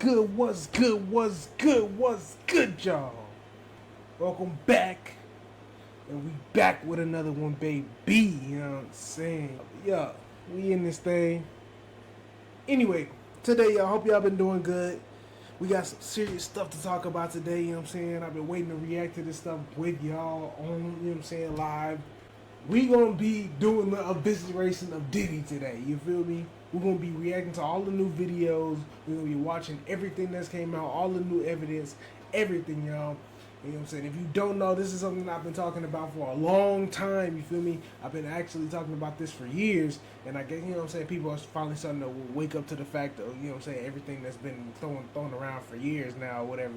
good, y'all? Welcome back. And we back with another one, baby. You know what I'm saying? Yeah, we in this thing. Anyway, today, y'all, hope y'all been doing good. We got some serious stuff to talk about today, you know what I'm saying? I've been waiting to react to this stuff with y'all on, you know what I'm saying, live. We gonna be doing the Evisceration of Diddy today, you feel me? We're gonna be reacting to all the new videos. We're gonna be watching everything that's came out, all the new evidence, everything, y'all. You know what I'm saying? If you don't know, this is something I've been talking about for a long time, you feel me? I've been actually talking about this for years, and I guess, you know what I'm saying, people are finally starting to wake up to the fact of, you know what I'm saying, everything that's been thrown around for years now, whatever.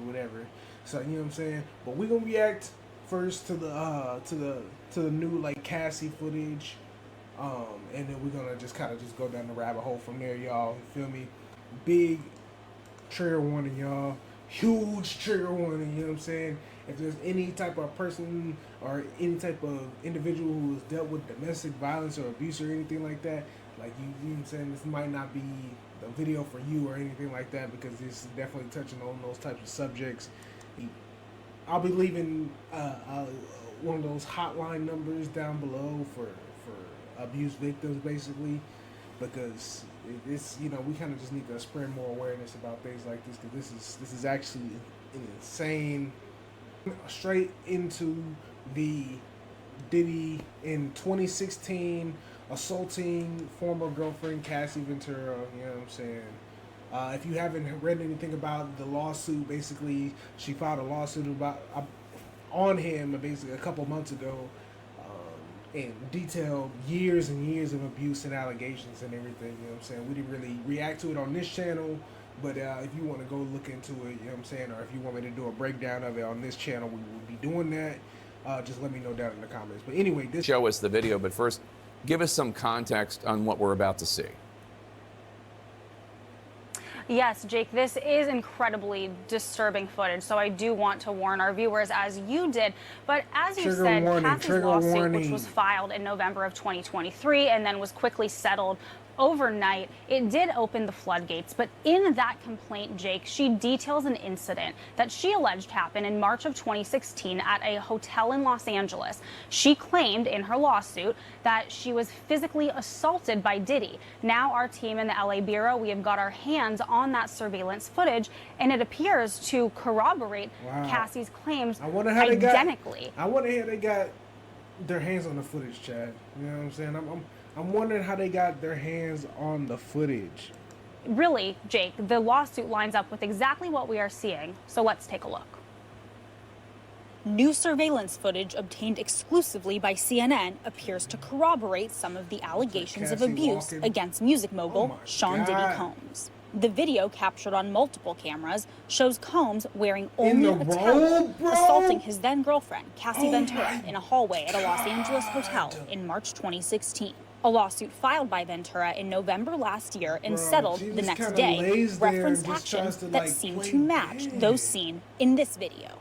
So, you know what I'm saying? But we're gonna react first to the new, like, Cassie footage, and then we're gonna just kind of just go down the rabbit hole from there, y'all. You feel me? Big trigger warning, y'all. Huge trigger warning, you know what I'm saying? If there's any type of person or any type of individual who has dealt with domestic violence or abuse or anything like that, like, you know what I'm saying, this might not be the video for you or anything like that, because this is definitely touching on those types of subjects. I'll be leaving one of those hotline numbers down below for abuse victims, basically, because it's, you know, we kind of just need to spread more awareness about things like this, because this is actually an insane. Straight into the Diddy in 2016 assaulting former girlfriend Cassie Ventura, you know what I'm saying? If you haven't read anything about the lawsuit, basically she filed a lawsuit about on him basically a couple months ago, and detailed years and years of abuse and allegations and everything, you know what I'm saying? We didn't really react to it on this channel, but if you want to go look into it, you know what I'm saying, or if you want me to do a breakdown of it on this channel, we will be doing that. Just let me know down in the comments. But anyway, show us the video, but first, give us some context on what we're about to see. Yes, Jake, this is incredibly disturbing footage, so I do want to warn our viewers, as you did. But as you said, Cassie's lawsuit, which was filed in November of 2023 and then was quickly settled overnight, it did open the floodgates. But in that complaint, Jake, she details an incident that she alleged happened in March of 2016 at a hotel in Los Angeles. She claimed in her lawsuit that she was physically assaulted by Diddy. Now our team in the LA Bureau, we have got our hands on that surveillance footage, and it appears to corroborate Cassie's claims identically. I wonder how they got their hands on the footage, Chad. You know what I'm saying? I'm wondering how they got their hands on the footage. Really, Jake, the lawsuit lines up with exactly what we are seeing, so let's take a look. New surveillance footage obtained exclusively by CNN appears to corroborate some of the allegations of abuse against music mogul Sean Diddy Combs. The video, captured on multiple cameras, shows Combs wearing only a towel, assaulting his then-girlfriend, Cassie Ventura, in a hallway at a Los Angeles hotel in March 2016. A lawsuit filed by Ventura in November last year and settled the next day referenced actions that seem to match those seen in this video.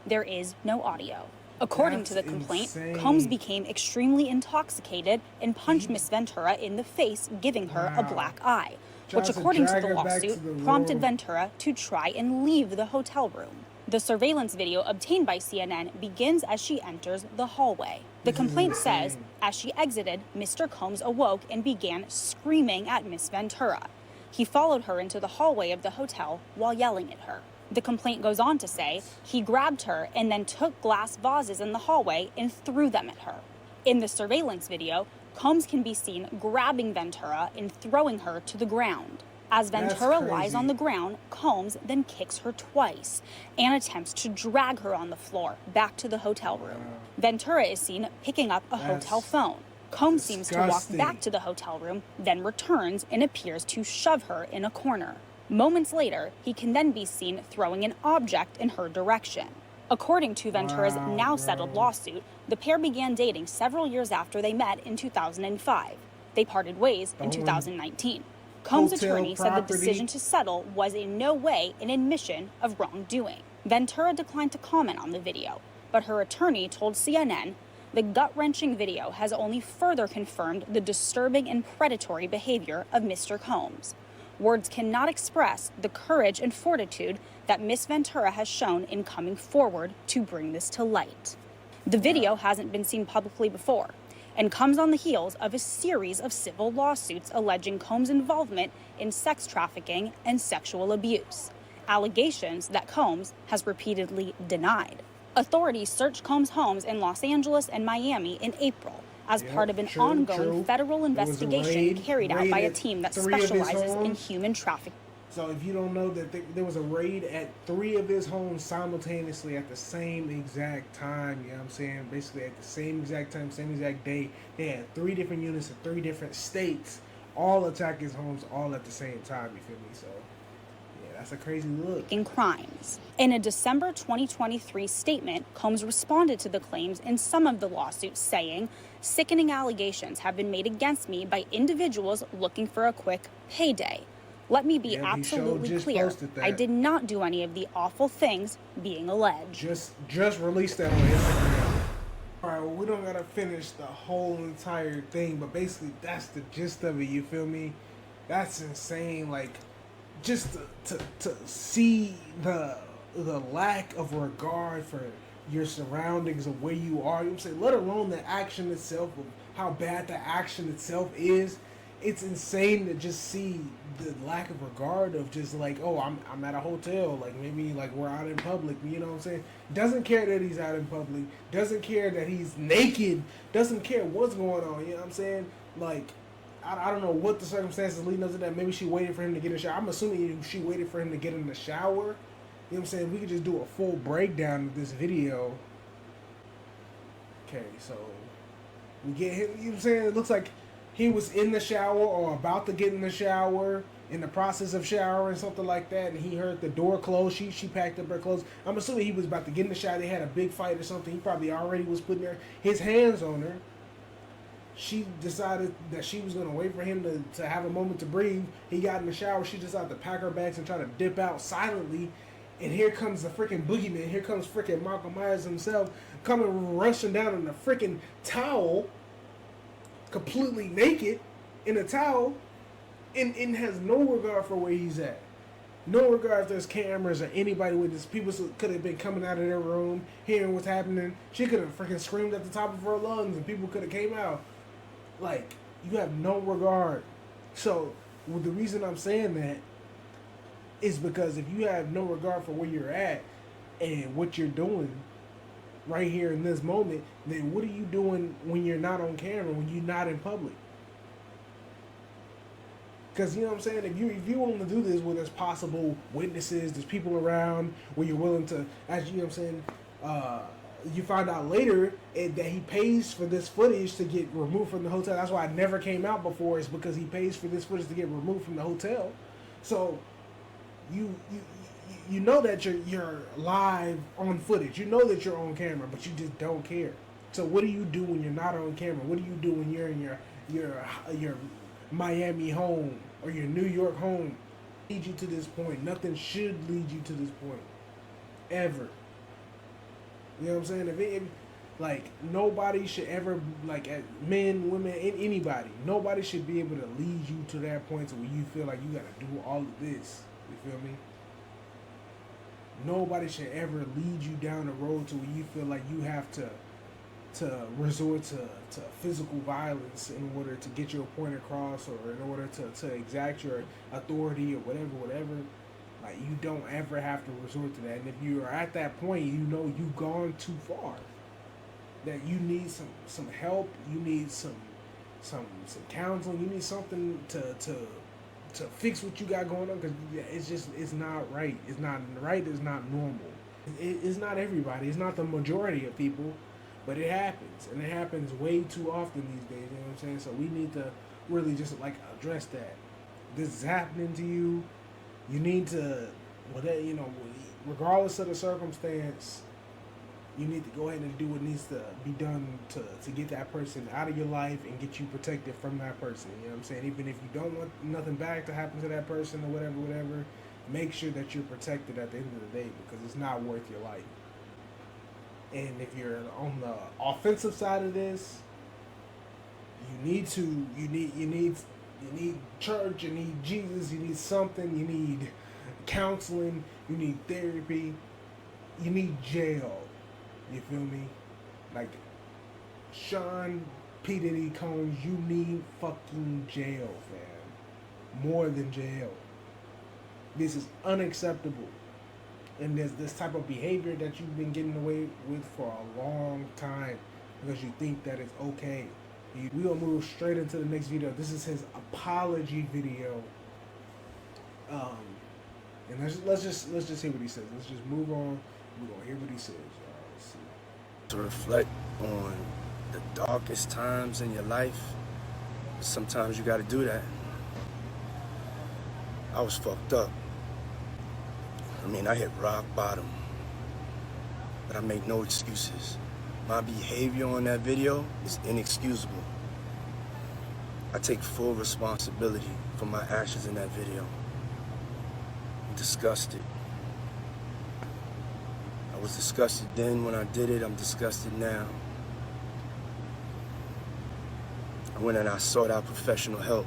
There is no audio. According to the complaint, Combs became extremely intoxicated and punched Miss Ventura in the face, giving her a black eye, which, according to the lawsuit, prompted Ventura to try and leave the hotel room. The surveillance video obtained by CNN begins as she enters the hallway. The complaint says, as she exited, Mr. Combs awoke and began screaming at Miss Ventura. He followed her into the hallway of the hotel while yelling at her. The complaint goes on to say he grabbed her and then took glass vases in the hallway and threw them at her. In the surveillance video, Combs can be seen grabbing Ventura and throwing her to the ground. As Ventura lies on the ground, Combs then kicks her twice and attempts to drag her on the floor back to the hotel room. Ventura is seen picking up a hotel phone. Combs seems to walk back to the hotel room, then returns and appears to shove her in a corner. Moments later, he can then be seen throwing an object in her direction. According to Ventura's now settled lawsuit, the pair began dating several years after they met in 2005. They parted ways in 2019. Combs' attorney said the decision to settle was in no way an admission of wrongdoing. Ventura declined to comment on the video, but her attorney told CNN the gut-wrenching video has only further confirmed the disturbing and predatory behavior of Mr. Combs. Words cannot express the courage and fortitude that Miss Ventura has shown in coming forward to bring this to light. The video hasn't been seen publicly before and comes on the heels of a series of civil lawsuits alleging Combs' involvement in sex trafficking and sexual abuse, allegations that Combs has repeatedly denied. Authorities searched Combs' homes in Los Angeles and Miami in April as part of an ongoing federal investigation carried out by a team that specializes in human trafficking. So if you don't know that there was a raid at 3 of his homes simultaneously at the same exact time, you know what I'm saying? Basically at the same exact time, same exact day. They had 3 different units in 3 different states all attack his homes all at the same time, you feel me? So yeah, that's a crazy look. In crimes. In a December 2023 statement, Combs responded to the claims in some of the lawsuits, saying, "Sickening allegations have been made against me by individuals looking for a quick payday. Let me be absolutely clear. I did not do any of the awful things being alleged." Just released that on Instagram. Alright, well, we don't gotta finish the whole entire thing, but basically that's the gist of it, you feel me? That's insane, like, just to see the lack of regard for your surroundings of where you are, you know what I'm saying? Let alone the action itself, of how bad the action itself is. It's insane to just see the lack of regard of just like, oh, I'm at a hotel, like maybe like we're out in public, you know what I'm saying? Doesn't care that he's out in public, doesn't care that he's naked, doesn't care what's going on, you know what I'm saying? Like, I don't know what the circumstances leading up to that. Maybe she waited for him to get in the shower. I'm assuming she waited for him to get in the shower. You know what I'm saying? We could just do a full breakdown of this video. Okay, so we get him, you know what I'm saying? It looks like he was in the shower or about to get in the shower, in the process of showering, something like that, and he heard the door close. She packed up her clothes. I'm assuming he was about to get in the shower. They had a big fight or something. He probably already was putting his hands on her. She decided that she was going to wait for him to have a moment to breathe. He got in the shower. She decided to pack her bags and try to dip out silently. And here comes the freaking boogeyman. Here comes freaking Michael Myers himself coming rushing down in a freaking towel, completely naked in a towel, and has no regard for where he's at. No regard if there's cameras or anybody with this. People could have been coming out of their room, hearing what's happening. She could have freaking screamed at the top of her lungs, and people could have came out. Like, you have no regard. So, well, the reason I'm saying that is because if you have no regard for where you're at and what you're doing right here in this moment, then what are you doing when you're not on camera, when you're not in public? Because, you know what I'm saying, if you want to do this where there's possible witnesses, there's people around, where you're willing to, as you know what I'm saying, you find out later that he pays for this footage to get removed from the hotel. That's why it never came out before, is because he pays for this footage to get removed from the hotel. So you know that you're live on footage. You know that you're on camera, but you just don't care. So what do you do when you're not on camera? What do you do when you're in your Miami home or your New York home? Lead you to this point. Nothing should lead you to this point, ever. You know what I'm saying? If like, nobody should ever, like, men, women, anybody, nobody should be able to lead you to that point to where you feel like you got to do all of this. You feel me? Nobody should ever lead you down the road to where you feel like you have to resort to physical violence in order to get your point across, or in order to exact your authority or whatever. Like, you don't ever have to resort to that. And if you are at that point, you know you've gone too far. That you need some help, you need some counseling, you need something to fix what you got going on, because it's not right. It's not right. It's not normal. It's not everybody. It's not the majority of people, but it happens, and it happens way too often these days. You know what I'm saying? So we need to really just, like, address that. This is happening to you. You need to, regardless of the circumstance, you need to go ahead and do what needs to be done to get that person out of your life and get you protected from that person. You know what I'm saying? Even if you don't want nothing back to happen to that person or whatever, make sure that you're protected at the end of the day, because it's not worth your life. And if you're on the offensive side of this, you need You need church, you need Jesus, you need something, you need counseling, you need therapy, you need jail. You feel me? Like, Sean P-Diddy Combs, you need fucking jail, fam. More than jail. This is unacceptable. And there's this type of behavior that you've been getting away with for a long time because you think that it's okay. We gonna move straight into the next video. This is his apology video. And let's just hear what he says. Let's just move on. We're gonna hear what he says. Let's see. To reflect on the darkest times in your life, sometimes you gotta do that. I was fucked up. I mean, I hit rock bottom, but I make no excuses. My behavior on that video is inexcusable. I take full responsibility for my actions in that video. I'm disgusted. I was disgusted then when I did it, I'm disgusted now. I went and I sought out professional help.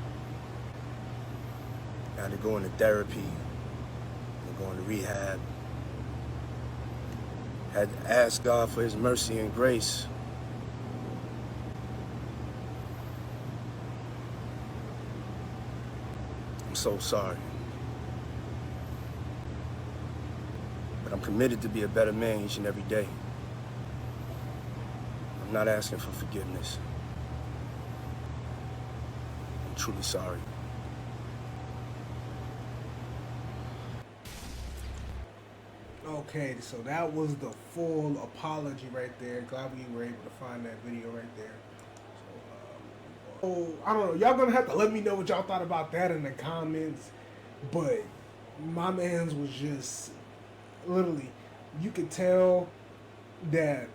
I had to go into therapy, and go into rehab. Had to ask God for his mercy and grace. I'm so sorry. But I'm committed to be a better man each and every day. I'm not asking for forgiveness. I'm truly sorry. Okay, so that was the full apology right there. Glad we were able to find that video right there. So, I don't know. Y'all gonna have to let me know what y'all thought about that in the comments. But my man's was just literally, you could tell that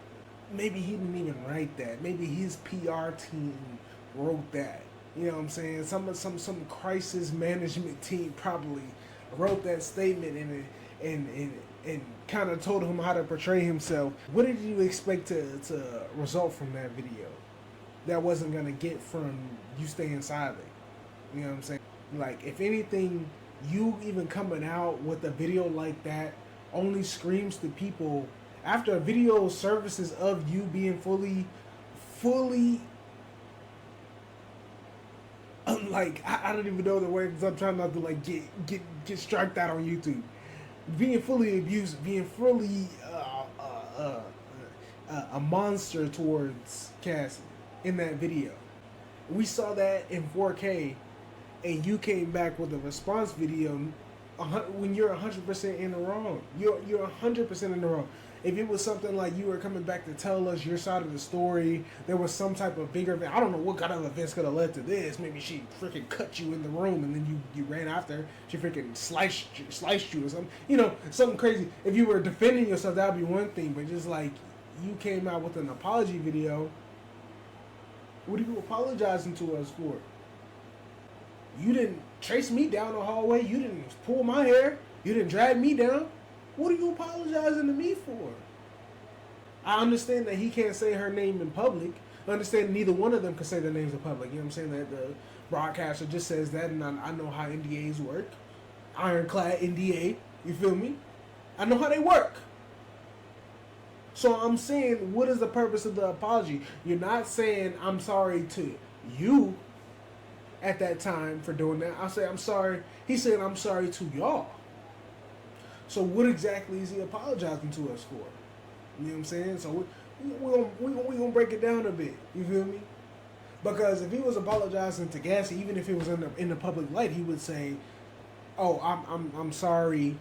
maybe he didn't even write that. Maybe his PR team wrote that. You know what I'm saying? Some crisis management team probably wrote that statement and kind of told him how to portray himself. What did you expect to result from that video that wasn't going to get from you staying silent? You know what I'm saying? Like, if anything, you even coming out with a video like that only screams to people after a video services of you being fully like, I don't even know the word because I'm trying not to like get striked out on YouTube. Being fully abused, being fully a monster towards Cassie in that video. We saw that in 4K, and you came back with a response video when you're 100% in the wrong. You're 100% in the wrong. If it was something like you were coming back to tell us your side of the story, there was some type of bigger event. I don't know what kind of events could have led to this. Maybe she freaking cut you in the room and then you ran after her. She freaking sliced you or something. You know, something crazy. If you were defending yourself, that would be one thing. But just like you came out with an apology video, what are you apologizing to us for? You didn't chase me down the hallway. You didn't pull my hair. You didn't drag me down. What are you apologizing to me for? I understand that he can't say her name in public. I understand neither one of them can say their names in public. You know what I'm saying? That the broadcaster just says that, and I know how NDAs work. Ironclad NDA. You feel me? I know how they work. So I'm saying, what is the purpose of the apology? You're not saying I'm sorry to you at that time for doing that. I say I'm sorry. He said I'm sorry to y'all. So what exactly is he apologizing to us for? You know what I'm saying? So we're gonna break it down a bit. You feel me? Because if he was apologizing to Gassy, even if it was in the public light, he would say, "Oh, I'm sorry.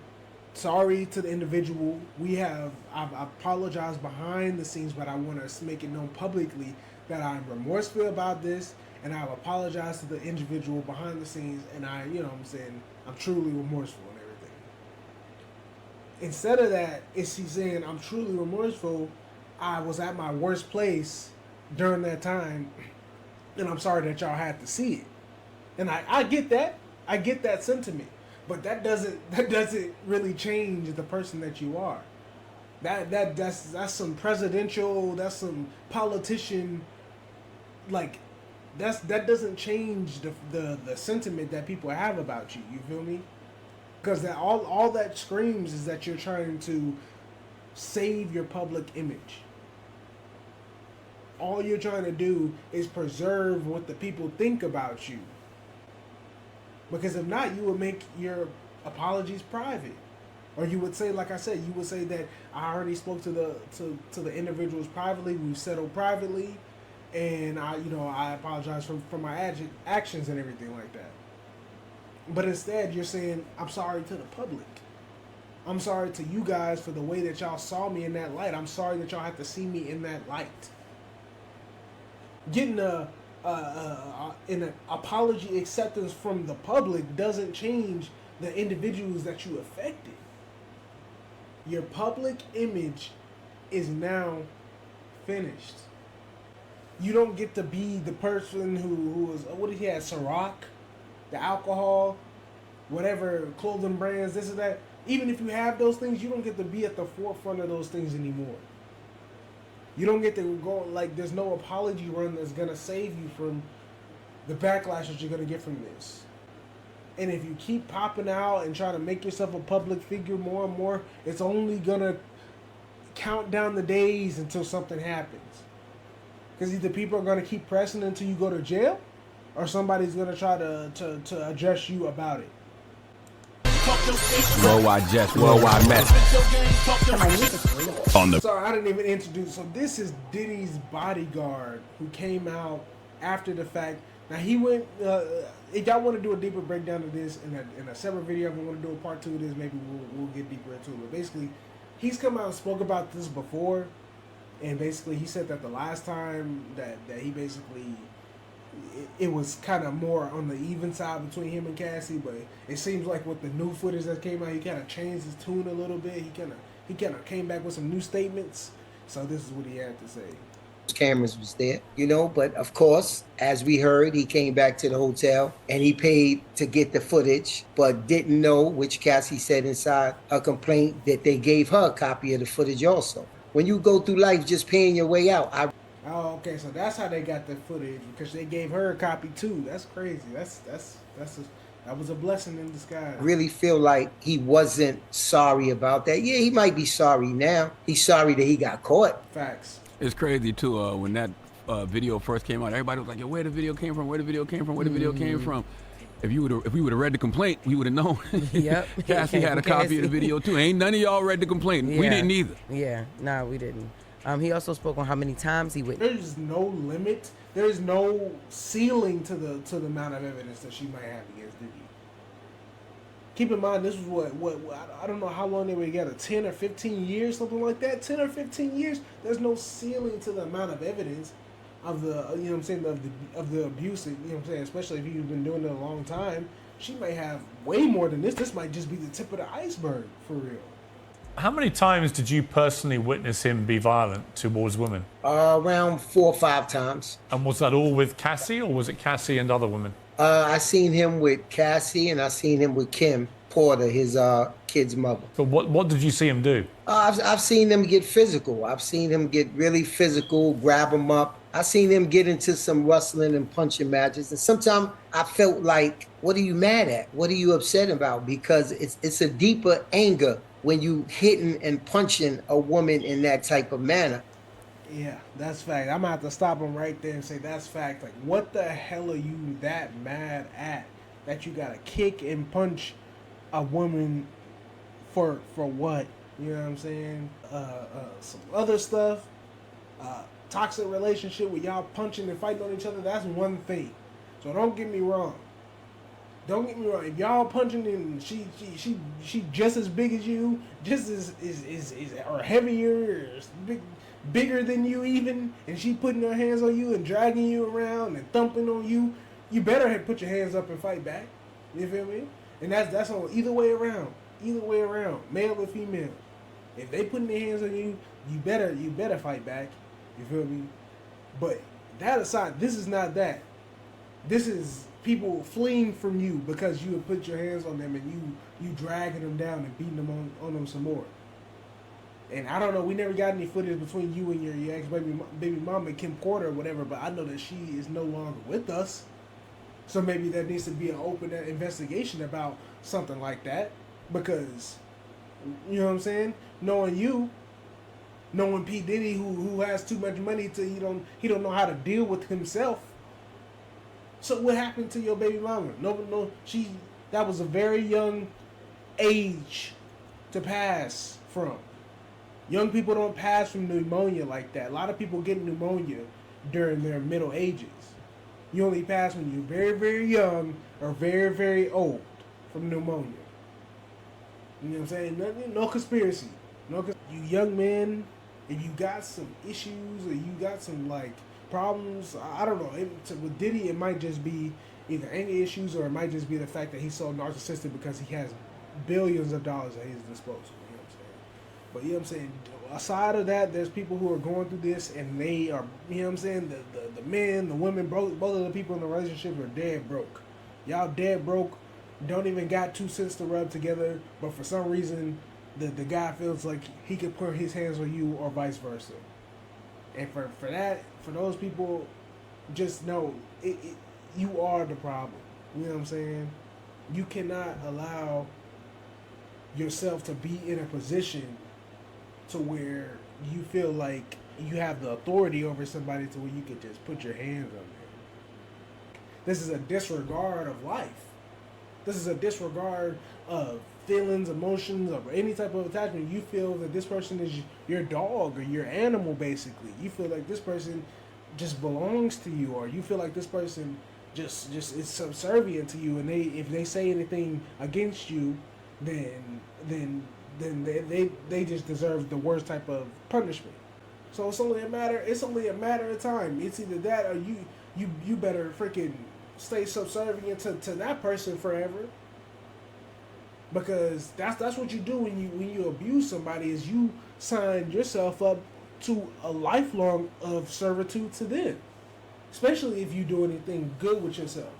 Sorry to the individual. I've apologized behind the scenes, but I want to make it known publicly that I'm remorseful about this, and I've apologized to the individual behind the scenes, and you know what I'm saying, I'm truly remorseful and everything." Instead of that, is he saying, I'm truly remorseful, I was at my worst place during that time, and I'm sorry that y'all had to see it. And I get that. I get that sentiment. But that doesn't really change the person that you are. That's some presidential, that's some politician, like, that doesn't change the sentiment that people have about you. You feel me? Because that all that screams is that you're trying to save your public image. All you're trying to do is preserve what the people think about you. Because if not, you would make your apologies private. Or you would say, like I said, you would say that I already spoke to the individuals privately. We've settled privately, and I apologize for my actions and everything like that. But instead, you're saying I'm sorry to the public. I'm sorry to you guys for the way that y'all saw me in that light. I'm sorry that y'all have to see me in that light. Getting an apology acceptance from the public doesn't change the individuals that you affected. Your public image is now finished. You don't get to be the person who was, what did he have, Ciroc, the alcohol, whatever, clothing brands, this and that. Even if you have those things, you don't get to be at the forefront of those things anymore. You don't get to go, like, there's no apology run that's going to save you from the backlash that you're going to get from this. And if you keep popping out and trying to make yourself a public figure more and more, it's only going to count down the days until something happens. Because either people are going to keep pressing until you go to jail, or somebody's going to try to address you about it. Worldwide Jets, worldwide message. Sorry, I didn't even introduce. So this is Diddy's bodyguard who came out after the fact. Now he went. If y'all want to do a deeper breakdown of this in a separate video, if we want to do a part 2 of this, maybe we'll get deeper into it. But basically, he's come out and spoke about this before, and basically he said that the last time that he basically it was kind of more on the even side between him and Cassie, but it seems like with the new footage that came out, he kind of changed his tune a little bit. He kind of came back with some new statements. So this is what he had to say. Cameras was there, but of course, as we heard, he came back to the hotel and he paid to get the footage, but didn't know, which Cassie said inside a complaint, that they gave her a copy of the footage also. When you go through life just paying your way out, oh, okay, so that's how they got the footage, because they gave her a copy too. That's crazy. That was a blessing in disguise. Really feel like he wasn't sorry about that. Yeah, he might be sorry now. He's sorry that he got caught. Facts. It's crazy too. When that video first came out, everybody was like, "Yo, where the video came from? Where the video came from? Where the video came from?" If we would have read the complaint, we would have known. Yep. Cassie had a copy of the video too. Ain't none of y'all read the complaint. Yeah. We didn't either. Yeah, nah, we didn't. He also spoke on how many times he witnessed. There's no limit. There's no ceiling to the amount of evidence that she might have against Diddy. Keep in mind, this was what I don't know how long they were together, 10 or 15 years, something like that. 10 or 15 years. There's no ceiling to the amount of evidence of the, you know what I'm saying, of the abuse, you know what I'm saying, especially if you've been doing it a long time. She might have way more than this. This might just be the tip of the iceberg, for real. How many times did you personally witness him be violent towards women? Around 4 or 5 times. And was that all with Cassie, or was it Cassie and other women? I seen him with Cassie, and I seen him with Kim Porter, his kid's mother. But what did you see him do? I've seen them get physical. I've seen him get really physical, grab him up. I seen him get into some wrestling and punching matches. And sometimes I felt like, what are you mad at? What are you upset about? Because it's a deeper anger when you hitting and punching a woman in that type of manner. Yeah, that's fact. I'm going to have to stop him right there and say that's fact. Like, what the hell are you that mad at that you got to kick and punch a woman for what? You know what I'm saying? Some other stuff, toxic relationship with y'all punching and fighting on each other, that's one thing. So don't get me wrong. Don't get me wrong. If y'all punching and she just as big as you, just as is or heavier or bigger than you even, and she putting her hands on you and dragging you around and thumping on you, you better put your hands up and fight back. You feel me? And that's on either way around. Either way around, male or female. If they putting their hands on you, you better fight back. You feel me? But that aside, this is not that. This is people fleeing from you because you have put your hands on them and you dragging them down and beating them on them some more. And I don't know, we never got any footage between you and your ex-baby mama, Kim Porter or whatever, but I know that she is no longer with us. So maybe there needs to be an open investigation about something like that. Because, you know what I'm saying? Knowing you, knowing P. Diddy, who has too much money to he don't know how to deal with himself. So what happened to your baby mama? No, that was a very young age to pass from. Young people don't pass from pneumonia like that. A lot of people get pneumonia during their middle ages. You only pass when you're very, very young or very, very old from pneumonia. You know what I'm saying? No conspiracy. You young men, if you got some issues or you got some like problems, I don't know. With Diddy, it might just be either anger issues or it might just be the fact that he's so narcissistic because he has billions of dollars at his disposal. You know what I'm saying? But you know what I'm saying? Aside of that, there's people who are going through this and they are, you know what I'm saying? The men, the women, both of the people in the relationship are dead broke. Y'all dead broke, don't even got 2 cents to rub together, but for some reason, the guy feels like he could put his hands on you or vice versa. And for those people, just know you are the problem. You know what I'm saying? You cannot allow yourself to be in a position to where you feel like you have the authority over somebody to where you could just put your hands on them. This is a disregard of life. This is a disregard of feelings, emotions, or any type of attachment. You feel that this person is your dog or your animal, basically. You feel like this person just belongs to you, or you feel like this person just is subservient to you, and if they say anything against you, then they just deserve the worst type of punishment. So it's only a matter of time. It's either that or you better freaking stay subservient to that person forever. Because that's what you do when you abuse somebody, is you sign yourself up to a lifelong of servitude to them. Especially if you do anything good with yourself.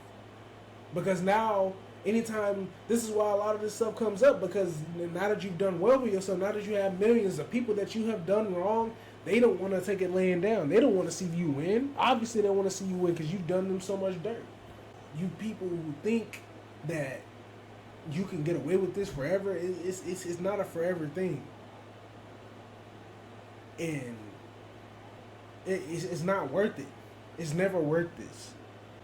Because now, anytime, this is why a lot of this stuff comes up, because now that you've done well with yourself, now that you have millions of people that you have done wrong, they don't want to take it laying down. They don't want to see you win. Obviously, they want to see you win because you've done them so much dirt. You people who think that you can get away with this forever, it's not a forever thing. And it's not worth it. It's never worth this.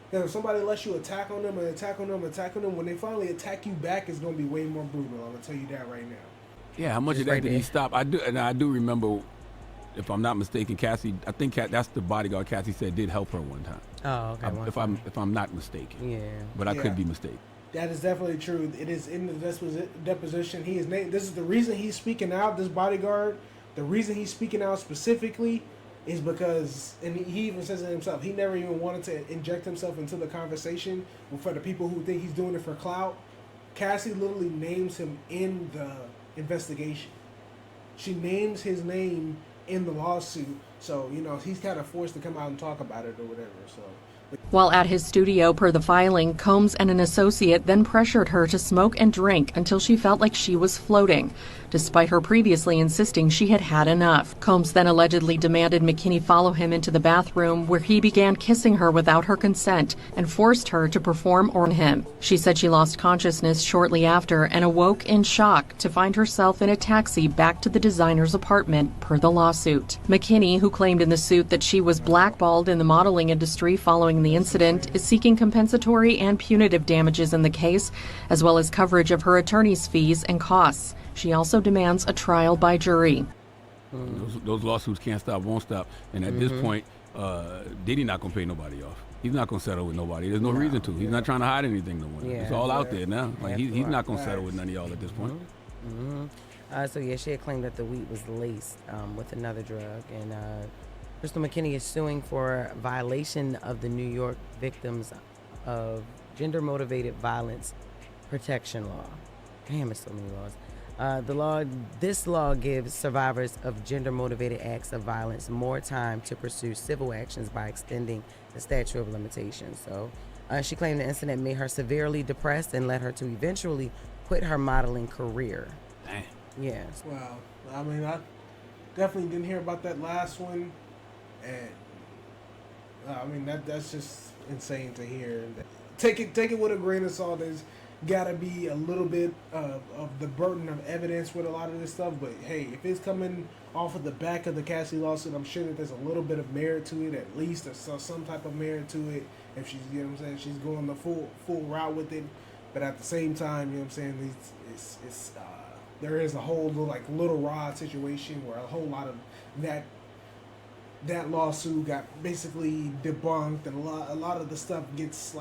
Because if somebody lets you attack on them, when they finally attack you back, it's going to be way more brutal. I'm going to tell you that right now. Yeah, how much of that did he stop? I do remember, if I'm not mistaken, Cassie, I think that's the bodyguard Cassie said did help her one time. Oh, okay. If I'm not mistaken. Yeah. But I could be mistaken. That is definitely true. It is in the deposition. He is named. This is the reason he's speaking out, this bodyguard. The reason he's speaking out specifically is because, and he even says it himself, he never even wanted to inject himself into the conversation for the people who think he's doing it for clout. Cassie literally names him in the investigation. She names his name in the lawsuit. So, he's kind of forced to come out and talk about it or whatever. So. While at his studio, per the filing, Combs and an associate then pressured her to smoke and drink until she felt like she was floating, despite her previously insisting she had had enough. Combs then allegedly demanded McKinney follow him into the bathroom, where he began kissing her without her consent and forced her to perform on him. She said she lost consciousness shortly after and awoke in shock to find herself in a taxi back to the designer's apartment, per the lawsuit. McKinney, who claimed in the suit that she was blackballed in the modeling industry following the incident, is seeking compensatory and punitive damages in the case, as well as coverage of her attorney's fees and costs. She also demands a trial by jury. Those lawsuits can't stop, won't stop. And at this point, Diddy not going to pay nobody off. He's not going to settle with nobody. There's no reason to. He's not trying to hide anything no more. It's all out there now. Like he's not going to settle with none of y'all at this point. She had claimed that the weed was laced with another drug. And Crystal McKinney is suing for violation of the New York Victims of Gender-Motivated Violence Protection Law. Damn, it's so many laws. This law gives survivors of gender-motivated acts of violence more time to pursue civil actions by extending the statute of limitations. So she claimed the incident made her severely depressed and led her to eventually quit her modeling career. Damn. Yes. Wow. I mean, Definitely didn't hear about that last one, and I mean that's just insane to hear. Take it with a grain of salt. There's got to be a little bit of the burden of evidence with a lot of this stuff. But hey, if it's coming off of the back of the Cassie lawsuit, I'm sure that there's a little bit of merit to it, at least, or some type of merit to it. If she's, you know what I'm saying, she's going the full route with it. But at the same time, you know what I'm saying, there is a whole Little Rod situation where a whole lot of that lawsuit got basically debunked, and a lot of the stuff gets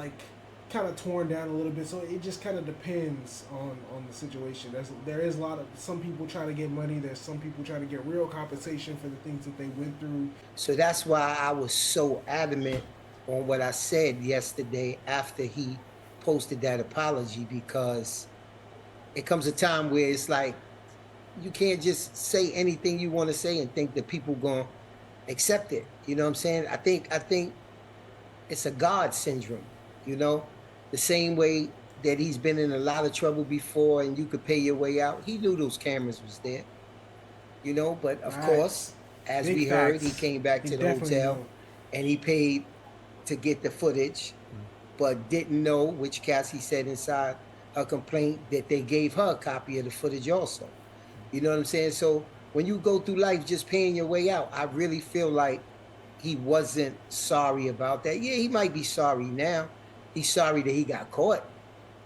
kind of torn down a little bit. So it just kind of depends on the situation. There is a lot of, some people trying to get money. There's some people trying to get real compensation for the things that they went through. So that's why I was so adamant on what I said yesterday after he posted that apology, because it comes a time where it's like you can't just say anything you want to say and think that people gonna accept it. You know what I'm saying? I think it's a God syndrome, you know? The same way that he's been in a lot of trouble before and you could pay your way out. He knew those cameras was there, you know? But of course, as we heard, he came back to the hotel and he paid to get the footage, but didn't know, which Cassie said inside her complaint, that they gave her a copy of the footage also. You know what I'm saying? So when you go through life just paying your way out, I really feel like he wasn't sorry about that. Yeah, he might be sorry now. He's sorry that he got caught.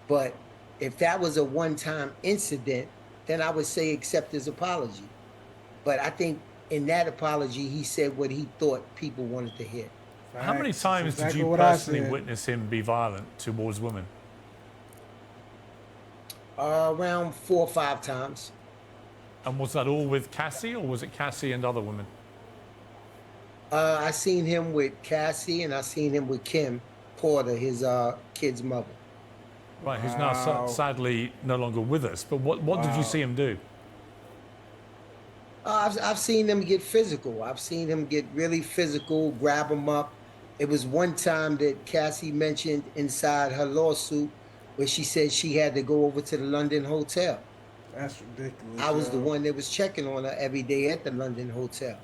But if that was a one-time incident, then I would say accept his apology. But I think in that apology, he said what he thought people wanted to hear. How many times did you personally witness him be violent towards women? Around 4 or 5 times. And was that all with Cassie, or was it Cassie and other women? I seen him with Cassie, and I seen him with Kim Porter, his kid's mother. Right, who's now sadly no longer with us. But what did you see him do? I've seen him get physical. I've seen him get really physical, grab him up. It was one time that Cassie mentioned inside her lawsuit where she said she had to go over to the London hotel. That's ridiculous. I was the one that was checking on her every day at the London hotel.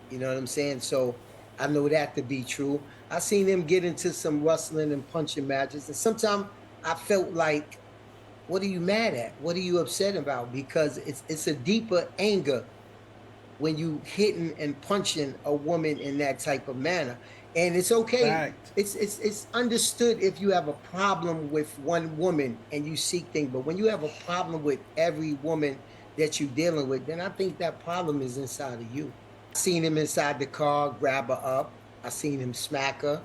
You know what I'm saying? So I know that to be true. I seen him get into some wrestling and punching matches. And sometimes I felt like, what are you mad at? What are you upset about? Because it's a deeper anger when you hitting and punching a woman in that type of manner. And it's okay. Fact. It's understood if you have a problem with one woman and you seek things. But when you have a problem with every woman that you're dealing with, then I think that problem is inside of you. I seen him inside the car, grab her up. I seen him smack her,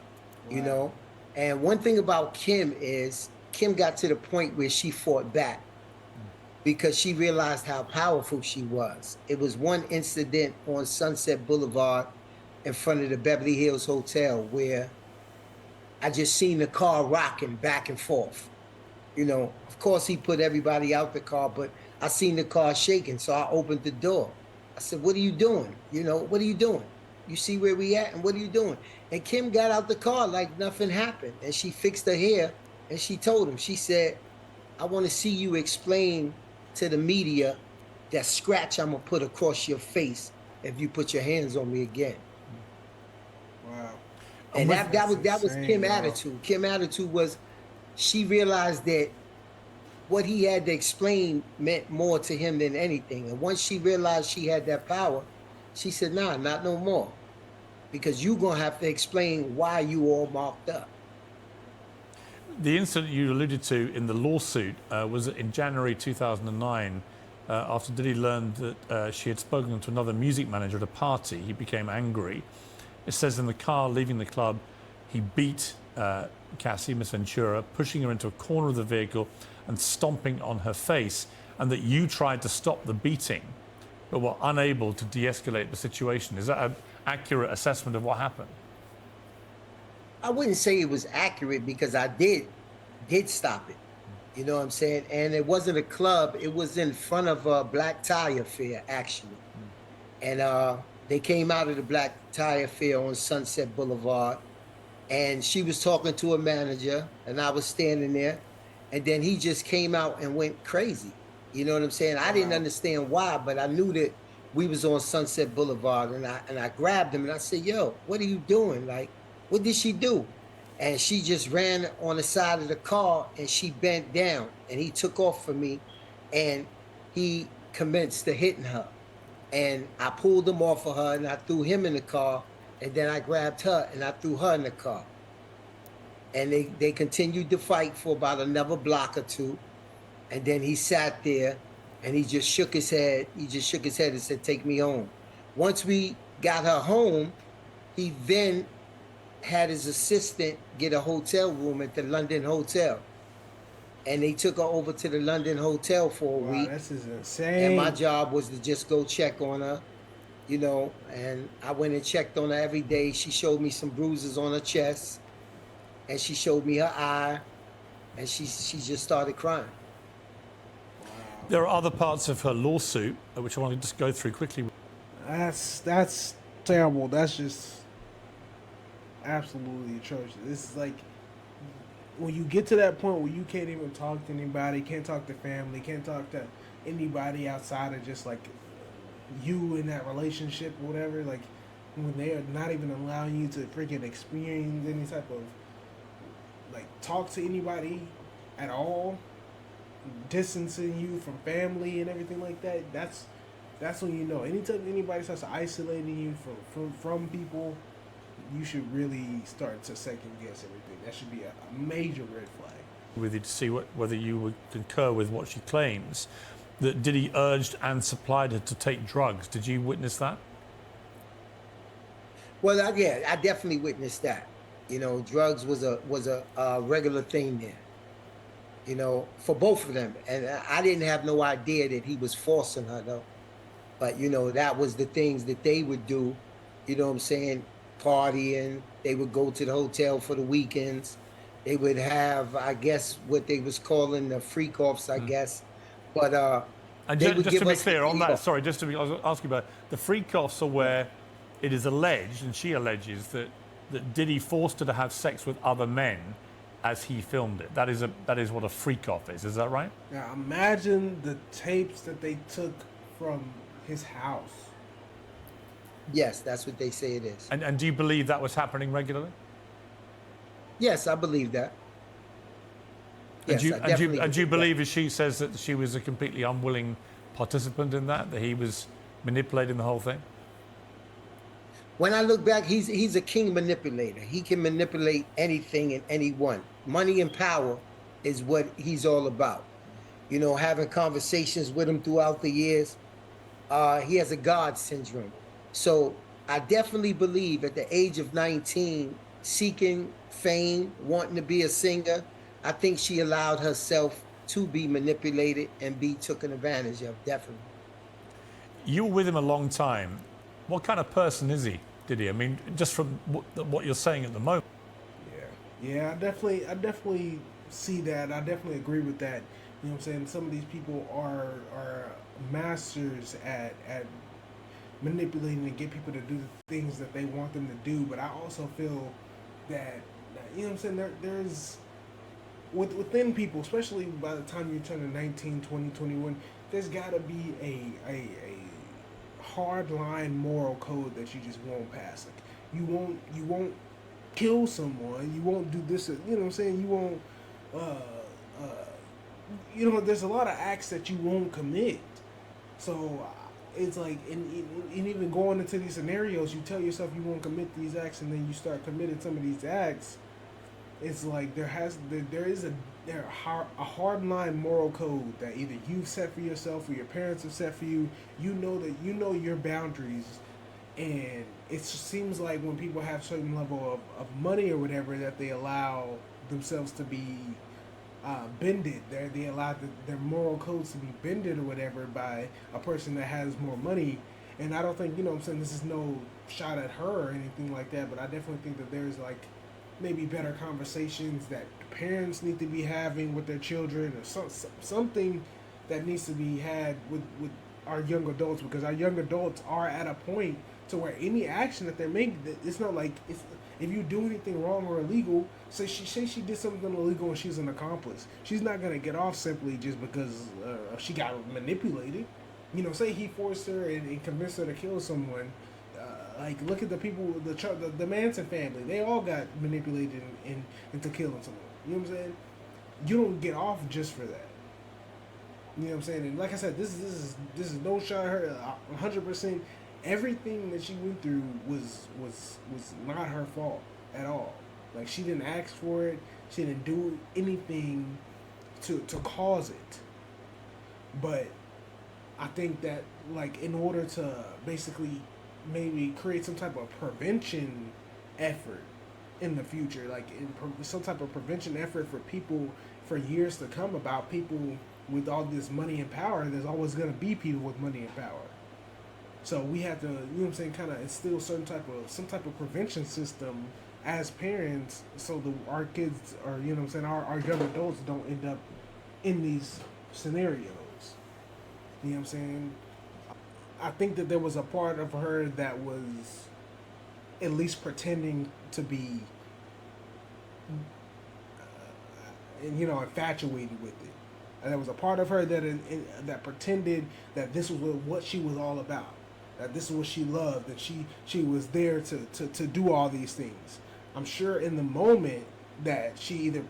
you know. And one thing about Kim is Kim got to the point where she fought back because she realized how powerful she was. It was one incident on Sunset Boulevard in front of the Beverly Hills Hotel where I just seen the car rocking back and forth. You know, of course he put everybody out the car, but I seen the car shaking, so I opened the door. I said, what are you doing? You know, what are you doing? You see where we at, and what are you doing? And Kim got out the car like nothing happened, and she fixed her hair, and she told him, she said, I want to see you explain to the media that scratch I'm gonna put across your face if you put your hands on me again. Wow. And that was Kim attitude. Kim attitude was, she realized that what he had to explain meant more to him than anything. And once she realized she had that power, she said, nah, not no more. Because you're gonna have to explain why you all marked up. The incident you alluded to in the lawsuit was in January 2009. After Diddy learned that she had spoken to another music manager at a party, he became angry. It says in the car leaving the club, he beat Cassie, Miss Ventura, pushing her into a corner of the vehicle and stomping on her face, and that you tried to stop the beating, but were unable to de-escalate the situation. Is that an accurate assessment of what happened? I wouldn't say it was accurate because I did stop it. You know what I'm saying? And it wasn't a club. It was in front of a black tie affair, actually. And they came out of the black tie affair on Sunset Boulevard. And she was talking to a manager, and I was standing there. And then he just came out and went crazy. You know what I'm saying? I didn't understand why, but I knew that we was on Sunset Boulevard, and I grabbed him and I said, "Yo, what are you doing? Like, what did she do?" And she just ran on the side of the car and she bent down, and he took off for me, and he commenced to hitting her. And I pulled him off of her and I threw him in the car, and then I grabbed her and I threw her in the car. And they continued to fight for about another block or two. And then he sat there and he just shook his head. He just shook his head and said, "Take me home." Once we got her home, he then had his assistant get a hotel room at the London Hotel. And they took her over to the London Hotel for a week. This is insane. And my job was to just go check on her, you know, and I went and checked on her every day. She showed me some bruises on her chest, and she showed me her eye, and she just started crying. There are other parts of her lawsuit, which I want to just go through quickly. That's terrible. That's just absolutely atrocious. This is like, when you get to that point where you can't even talk to anybody, can't talk to family, can't talk to anybody outside of just like you in that relationship or whatever, like when they are not even allowing you to freaking experience any type of like talk to anybody at all, distancing you from family and everything like that, that's when you know. Anytime anybody starts isolating you from people, you should really start to second guess everything. That should be a major red flag. With you to see whether you would concur with what she claims, that Diddy urged and supplied her to take drugs. Did you witness that? Well, yeah, I definitely witnessed that. You know, drugs was a regular thing there, you know, for both of them. And I didn't have no idea that he was forcing her, though. But, you know, that was the things that they would do, you know what I'm saying, partying. They would go to the hotel for the weekends. They would have, I guess, what they was calling the freak-offs, I guess. But and just to be clear on that, sorry, just to be, I was asking about the freak-offs are where it is alleged, and she alleges, that Diddy forced her to have sex with other men as he filmed it. That is what a freak-off is. Is that right? Now imagine the tapes that they took from his house. Yes, that's what they say it is. And do you believe that was happening regularly? Yes, I believe that. Yes, and do you believe, as she says, that she was a completely unwilling participant in that he was manipulating the whole thing? When I look back, he's a king manipulator. He can manipulate anything and anyone. Money and power is what he's all about. You know, having conversations with him throughout the years, he has a God syndrome. So I definitely believe at the age of 19, seeking fame, wanting to be a singer, I think she allowed herself to be manipulated and be taken advantage of, definitely. You were with him a long time. What kind of person is he, Diddy? I mean, just from what you're saying at the moment. Yeah, I definitely see that. I definitely agree with that. You know what I'm saying? Some of these people are masters at manipulating to get people to do the things that they want them to do. But I also feel that, you know what I'm saying, there's within people, especially by the time you're turning 19, 20, 21, there's got to be a hard line moral code that you just won't pass. Like, you won't kill someone, you won't do this, you know what I'm saying, you won't you know, there's a lot of acts that you won't commit. So it's like, and even going into these scenarios, you tell yourself you won't commit these acts, and then you start committing some of these acts. It's like there is a hard line moral code that either you've set for yourself or your parents have set for you. You know your boundaries, and it just seems like when people have certain level of money or whatever, that they allow themselves to be bended. They allow their moral codes to be bended or whatever by a person that has more money. And I don't think, you know what I'm saying, this is no shot at her or anything like that, but I definitely think that there's like maybe better conversations that parents need to be having with their children, or something that needs to be had with our young adults, because our young adults are at a point to where any action that they're making, it's not like, if you do anything wrong or illegal, say she did something illegal and she's an accomplice, she's not going to get off simply just because she got manipulated. you know, say he forced her and convinced her to kill someone. Like, look at the people, the Manson family. They all got manipulated into killing someone. You know what I'm saying? You don't get off just for that. You know what I'm saying? And like I said, this is no shot at her. 100%. Everything that she went through was not her fault at all. Like, she didn't ask for it. She didn't do anything to cause it. But I think that, like, in order to basically maybe create some type of prevention effort in the future, like some type of prevention effort for people for years to come, about people with all this money and power, there's always going to be people with money and power. So we have to, you know what I'm saying, kind of instill some type of prevention system as parents, so our kids, or, you know what I'm saying, our young adults don't end up in these scenarios. You know what I'm saying? I think that there was a part of her that was at least pretending to be, you know, infatuated with it. And there was a part of her that pretended that this was what she was all about, that this is what she loved, that she was there to do all these things. I'm sure in the moment that she either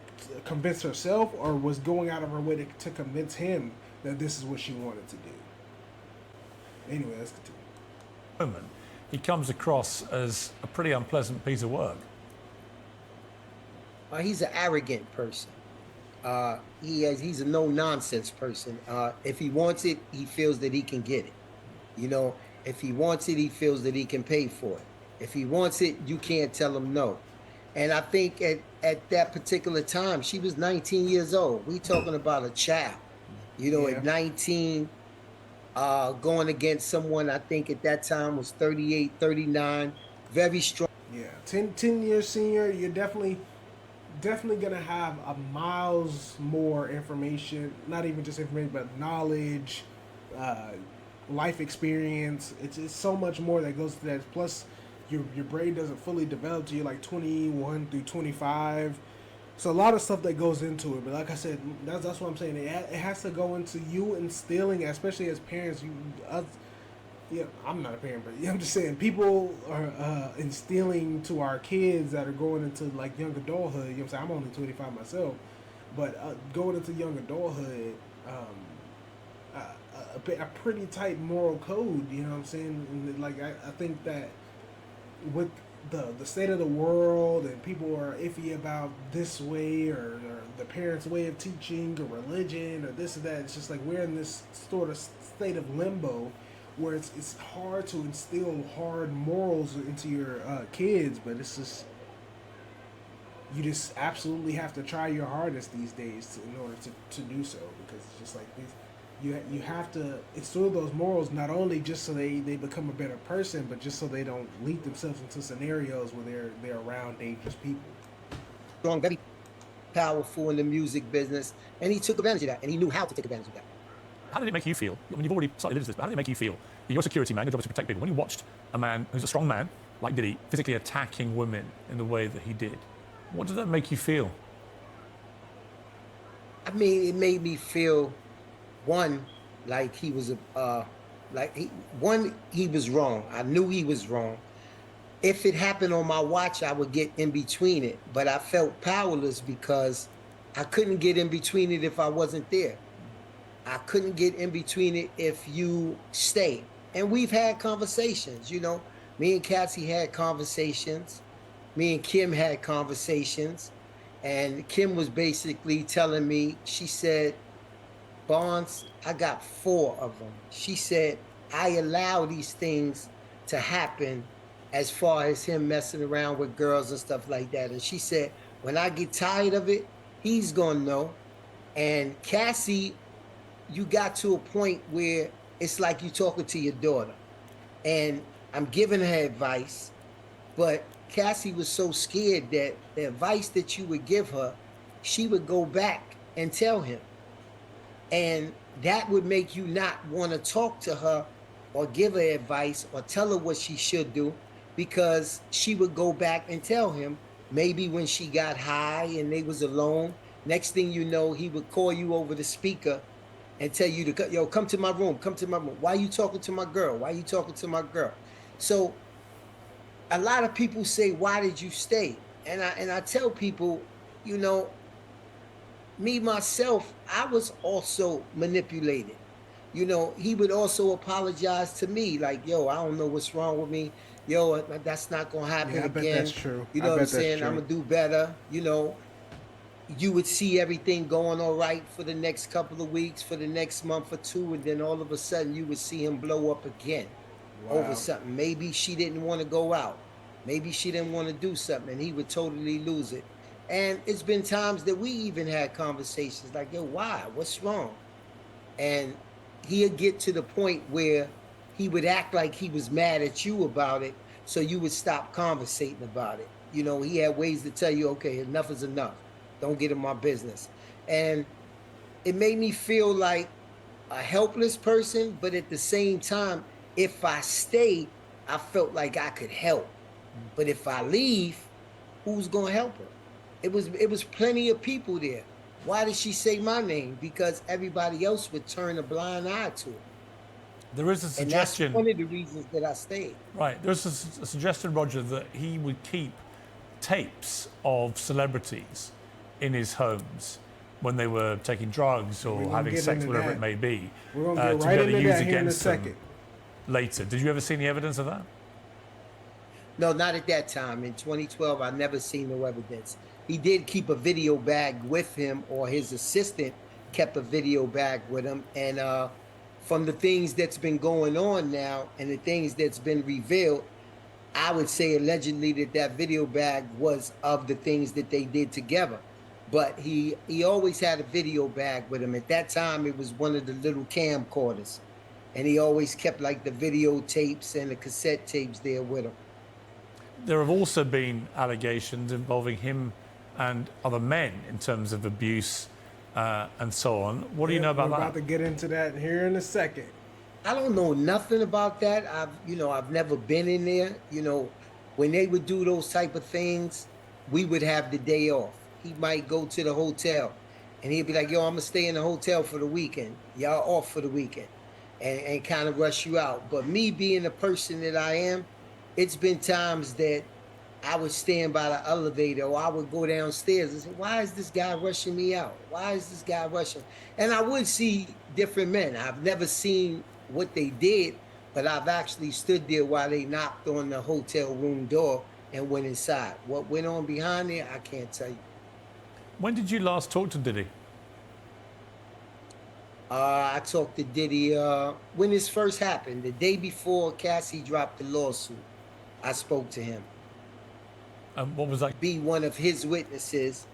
convinced herself or was going out of her way to convince him that this is what she wanted to do. Anyway, let's continue. Moment, he comes across as a pretty unpleasant piece of work. He's an arrogant person. He's a no-nonsense person. If he wants it, he feels that he can get it. You know, if he wants it, he feels that he can pay for it. If he wants it, you can't tell him no. And I think at that particular time, she was 19 years old. We talking about a child. You know, at 19, going against someone I think at that time was 38, 39, very strong. Yeah, 10 years senior, you're definitely gonna have a miles more information, not even just information, but knowledge, life experience. It's so much more that goes to that. Plus, your brain doesn't fully develop till you're like 21 through 25. So a lot of stuff that goes into it. But like I said, that's what I'm saying. It has to go into you instilling, especially as parents. I'm not a parent, but I'm just saying, people are instilling to our kids that are going into like young adulthood. You know what I'm saying? I'm only 25 myself, but going into young adulthood, a pretty tight moral code. You know what I'm saying? And like I think that with the state of the world, and people are iffy about this way or the parents' way of teaching or religion or this or that. It's just like we're in this sort of state of limbo where it's hard to instill hard morals into your kids, but it's just, you just absolutely have to try your hardest these days in order to do so, because it's just like this. You have to instill those morals, not only just so they become a better person, but just so they don't lead themselves into scenarios where they're around dangerous people. Strong, very powerful in the music business, and he took advantage of that, and he knew how to take advantage of that. How did it make you feel? I mean, you've already slightly alluded to this, but how did it make you feel? You're a security man, your job is to protect people. When you watched a man who's a strong man, like Diddy, physically attacking women in the way that he did, what did that make you feel? I mean, it made me feel, one, like he was he was wrong. I knew he was wrong. If it happened on my watch, I would get in between it, but I felt powerless because I couldn't get in between it if I wasn't there. I couldn't get in between it if you stayed. And we've had conversations, you know. Me and Cassie had conversations. Me and Kim had conversations. And Kim was basically telling me, she said, Bonds, I got 4 of them. She said, I allow these things to happen as far as him messing around with girls and stuff like that. And she said, when I get tired of it, he's gonna know. And Cassie, you got to a point where it's like you talking to your daughter. And I'm giving her advice, but Cassie was so scared that the advice that you would give her, she would go back and tell him. And that would make you not want to talk to her or give her advice or tell her what she should do, because she would go back and tell him, maybe when she got high and they was alone, next thing you know, he would call you over the speaker and tell you to, yo, come to my room, come to my room. Why are you talking to my girl? Why are you talking to my girl? So a lot of people say, why did you stay? And I tell people, you know, me, myself, I was also manipulated. You know, he would also apologize to me, like, yo, I don't know what's wrong with me. Yo, that's not gonna happen again. I bet that's true. You know what I'm saying? I'm gonna do better. You know, you would see everything going all right for the next couple of weeks, for the next month or two, and then all of a sudden you would see him blow up again over something. Maybe she didn't want to go out. Maybe she didn't want to do something, and he would totally lose it. And it's been times that we even had conversations like, yo, why? What's wrong? And he'd get to the point where he would act like he was mad at you about it, so you would stop conversating about it. You know, he had ways to tell you, okay, enough is enough. Don't get in my business. And it made me feel like a helpless person, but at the same time, if I stay, I felt like I could help. But if I leave, who's gonna help her? It was plenty of people there. Why did she say my name? Because everybody else would turn a blind eye to it. There is a suggestion. And that's one of the reasons that I stayed. Right. There's a suggestion, Roger, that he would keep tapes of celebrities in his homes when they were taking drugs or having sex, whatever it may be, we're gonna get right into that here in a second. Later. Did you ever see any evidence of that? No, not at that time. In 2012, I never seen no evidence. He did keep a video bag with him, or his assistant kept a video bag with him. And from the things that's been going on now and the things that's been revealed, I would say allegedly that video bag was of the things that they did together. But he always had a video bag with him. At that time, it was one of the little camcorders. And he always kept like the videotapes and the cassette tapes there with him. There have also been allegations involving him and other men in terms of abuse and so on. What do you know about that? We're about to get into that here in a second. I don't know nothing about that. I've never been in there. You know, when they would do those type of things, we would have the day off. He might go to the hotel and he'd be like, yo, I'm gonna stay in the hotel for the weekend. Y'all off for the weekend, and kind of rush you out. But me being the person that I am, it's been times that I would stand by the elevator, or I would go downstairs and say, why is this guy rushing me out? Why is this guy rushing? And I would see different men. I've never seen what they did, but I've actually stood there while they knocked on the hotel room door and went inside. What went on behind there, I can't tell you. When did you last talk to Diddy? I talked to Diddy when this first happened, the day before Cassie dropped the lawsuit. I spoke to him. What was that? Be one of his witnesses.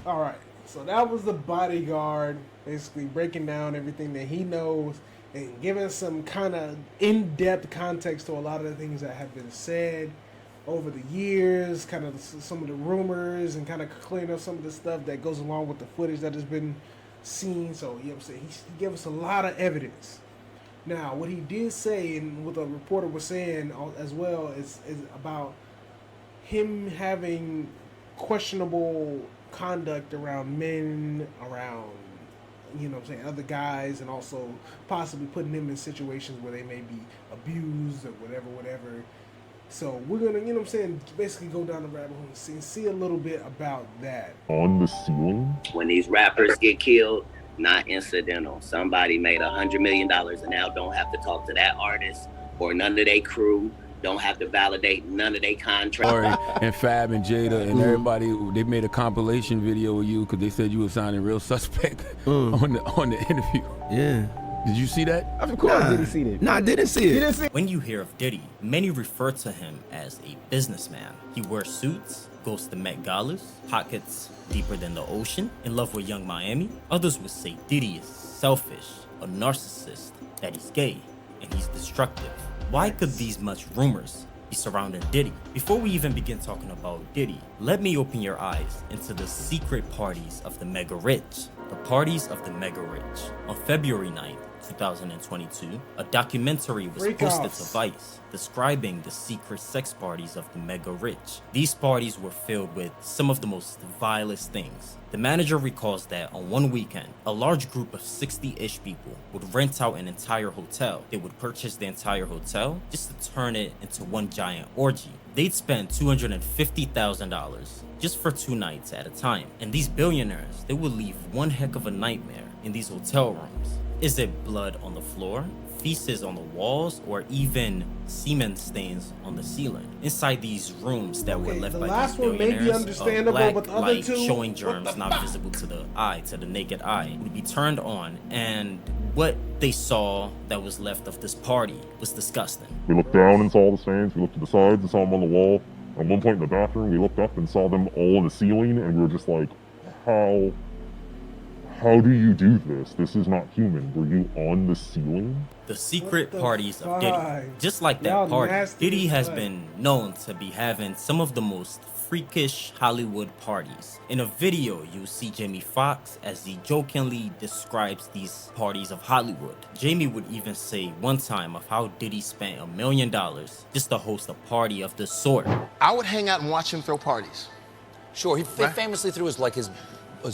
All right. So that was the bodyguard basically breaking down everything that he knows and giving some kind of in-depth context to a lot of the things that have been said over the years, kind of some of the rumors, and kind of clearing up some of the stuff that goes along with the footage that has been seen. So, you know what I'm saying? He gave us a lot of evidence. Now, what he did say, and what the reporter was saying as well, is about him having questionable conduct around men, around, you know what I'm saying, other guys, and also possibly putting them in situations where they may be abused or whatever. So we're going to, you know what I'm saying, basically go down the rabbit hole and see a little bit about that. On the scene? When these rappers get killed, not incidental. Somebody made $100 million and now don't have to talk to that artist or none of their crew. Don't have to validate none of their contracts. And Fab and Jada and everybody, they made a compilation video of you because they said you were sounding real suspect on the interview. Yeah. Did you see that? Of course, did he see that? No, I didn't see it. When you hear of Diddy, many refer to him as a businessman. He wears suits, goes to Met Galas, pockets deeper than the ocean, in love with Young Miami. Others would say Diddy is selfish, a narcissist, that he's gay, and he's destructive. Why could these much rumors be surrounding Diddy? Before we even begin talking about Diddy, let me open your eyes into the secret parties of the mega rich. The parties of the mega rich. On February 9th, 2022, a documentary was posted to Vice describing the secret sex parties of the mega rich. These parties were filled with some of the most vilest things. The manager recalls that on one weekend, a large group of 60-ish people would rent out an entire hotel. They would purchase the entire hotel just to turn it into one giant orgy. They'd spend $250,000 just for 2 nights at a time. And these billionaires, they would leave one heck of a nightmare in these hotel rooms. Is it blood on the floor, feces on the walls, or even semen stains on the ceiling? Inside these rooms that were left by these billionaires, a black light showing germs not visible to the eye, to the naked eye, would be turned on, and what they saw that was left of this party was disgusting. We looked down and saw the stains, we looked to the sides and saw them on the wall. At one point in the bathroom, we looked up and saw them all on the ceiling, and we were just like, how do you do this? This is not human. Were you on the ceiling? The secret parties of Diddy. Just like that party, Diddy has been known to be having some of the most freakish Hollywood parties. In a video, you see Jamie Foxx as he jokingly describes these parties of Hollywood. Jamie would even say one time of how Diddy spent $1 million just to host a party of this sort. I would hang out and watch him throw parties. Sure, he famously threw his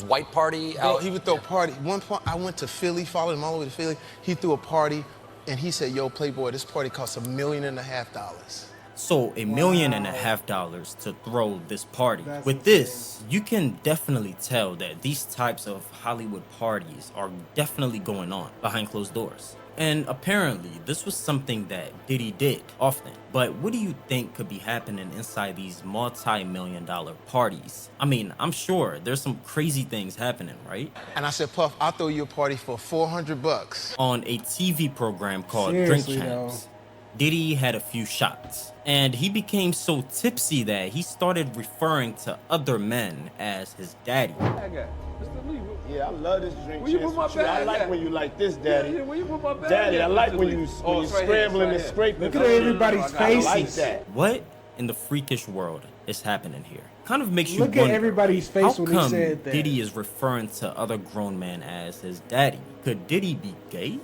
white party out. He would throw a party. One point, I went to Philly, followed him all the way to Philly. He threw a party, and he said, "Yo, Playboy, this party costs $1.5 million." So $1.5 million to throw this party. With this, you can definitely tell that these types of Hollywood parties are definitely going on behind closed doors. And apparently, this was something that Diddy did often. But what do you think could be happening inside these multi-million-dollar parties? I mean, I'm sure there's some crazy things happening, right? And I said, Puff, I'll throw you a party for $400. On a TV program called Drink Champs, Diddy had a few shots, and he became so tipsy that he started referring to other men as his daddy. Yeah, I love this drink. I like when you like this, Daddy. Yeah, where you put my bag? Daddy, I like when you scrambling and scraping. Look at everybody's faces. I like that. What in the freakish world is happening here? Kind of makes you wonder. Look at everybody's face when he said that. Diddy is referring to other grown men as his daddy. Could Diddy be gay?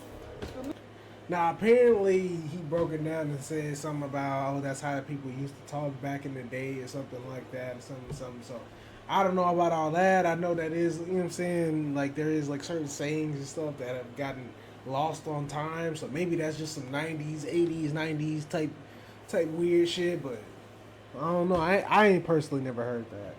Now, apparently, he broke it down and said something about, oh, that's how people used to talk back in the day or something like that, or something. So, I don't know about all that. I know that is, you know what I'm saying, like, there is, like, certain sayings and stuff that have gotten lost on time. So, maybe that's just some 90s, 80s, 90s type weird shit. But, I don't know. I ain't personally never heard that.